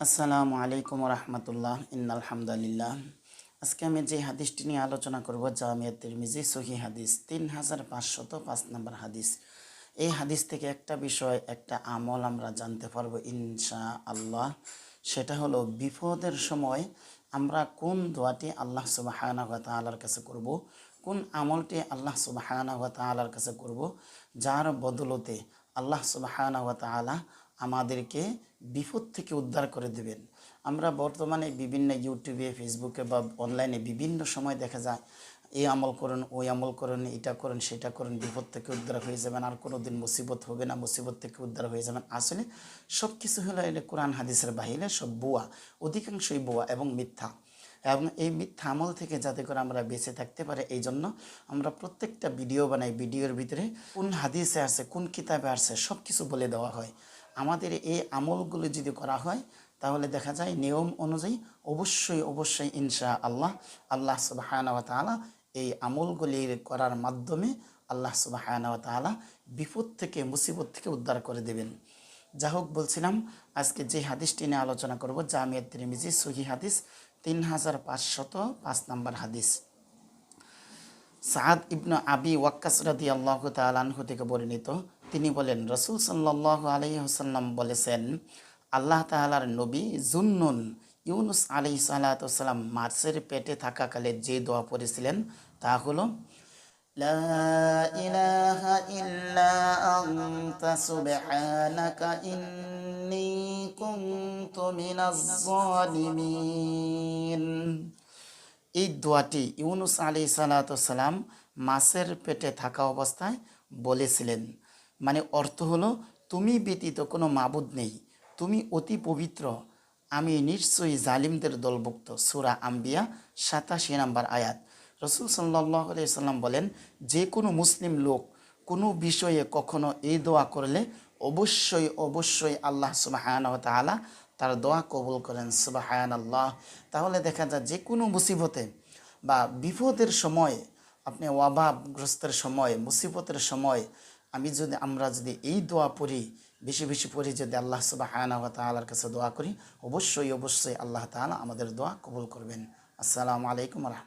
আসসালামু আলাইকুম রহমতুল্লাহ আলহামদুলিল্লাহ। আজকে আমি যে হাদিসটি নিয়ে আলোচনা করব জামিয়া তিরমিজি সহিহ হাদিস 3505 নম্বর হাদিস। এই হাদিস থেকে একটা বিষয়, একটা আমল আমরা জানতে পারবো ইনশা আল্লাহ। সেটা হলো বিপদের সময় আমরা কোন দোয়াটি আল্লাহ সুবহানাহু ওয়া তাআলার কাছে করব, কোন আমলটি আল্লাহ সুবহানাহু ওয়া তাআলার কাছে করব, যার বদলতে আল্লাহ সুবহানাহু ওয়া তাআলা আমাদেরকে বিপদ থেকে উদ্ধার করে দেবেন। আমরা বর্তমানে বিভিন্ন ইউটিউবে, ফেসবুকে বা অনলাইনে বিভিন্ন সময় দেখা যায় এই আমল করুন, ওই আমল করুন, এটা করুন, সেটা করুন, বিপদ থেকে উদ্ধার হয়ে যাবেন, আর কোনো দিন মুসিবত হবে না, মুসিবত থেকে উদ্ধার হয়ে যাবেন। আসলে সব কিছু হলো এটা কোরআন হাদিসের বাহিরে সব ভুয়া, অধিকাংশই ভুয়া এবং মিথ্যা। এবং এই মিথ্যা আমল থেকে যাতে করে আমরা বেঁচে থাকতে পারি, এই জন্য আমরা প্রত্যেকটা ভিডিও বানাই। ভিডিওর ভিতরে কোন হাদিসে আছে, কোন কিতাবে আছে, সব কিছু বলে দেওয়া হয়। আমাদের এই আমলগুলো যদি করা হয় তাহলে দেখা যায় নিয়ম অনুযায়ী অবশ্যই ইনশা আল্লাহ আল্লাহ সুবহানাহু ওয়া তাআলা এই আমলগুলির করার মাধ্যমে আল্লাহ সুবহানাহু ওয়া তাআলা বিপদ থেকে, মুসিবত থেকে উদ্ধার করে দেবেন। যা হোক, বলছিলাম আজকে যে হাদিসটি নিয়ে আলোচনা করব জামিয়া তিরমিজি সহিহ হাদিস 3505 নম্বর হাদিস। সাদ ইবনু আবি ওয়াক্কাস রাদিয়াল্লাহু তাআলা আনহু থেকে বর্ণিত, তিনি বলেন রাসূল সাল্লাল্লাহু আলাইহি ওয়াসাল্লাম বলেছেন, আল্লাহ তাআলার নবী জুন্নুন ইউনুস আলাইহিস সালাতু ওয়াসসালাম মাছের পেটে থাকাকালে যে দোয়া পড়েছিলেন তা হলো লা ইলাহা ইল্লা আনতা সুবহানাকা ইন্নী কুনতু মিনাজ জালিমিন। এই দোয়াটি ইউনুস আলাইহিস সালাতু ওয়াসসালাম মাছের পেটে থাকা অবস্থায় বলেছিলেন। মানে অর্থ হলো, তুমি ব্যতীত কোনো মাবুদ নেই, তুমি অতি পবিত্র, আমি নিশ্চয়ই জালিমদের দলভুক্ত। সূরা আম্বিয়া 87 নম্বর আয়াত। রাসূল সাল্লাল্লাহু আলাইহি সাল্লাম বলেন, যে কোনো মুসলিম লোক কোনো বিষয়ে কখনো এই দোয়া করলে অবশ্যই আল্লাহ সুবহানাহু ওয়া তাআলা তার দোয়া কবুল করেন। সুবহানাল্লাহ। তাহলে দেখা যায় যে কোনো মুসিবতে বা বিপদের সময়, আপনি অভাবগ্রস্তের সময়, মুসিবতের সময় আমরা যদি এই দোয়া পড়ি, বেশি বেশি পড়ি, যদি আল্লাহ সুবহানাহু ওয়া তাআলার কাছে দোয়া করি, অবশ্যই আল্লাহ তাআলা আমাদের দোয়া কবুল করবেন। আসসালামু আলাইকুম ওয়া রাহমাতুল্লাহ।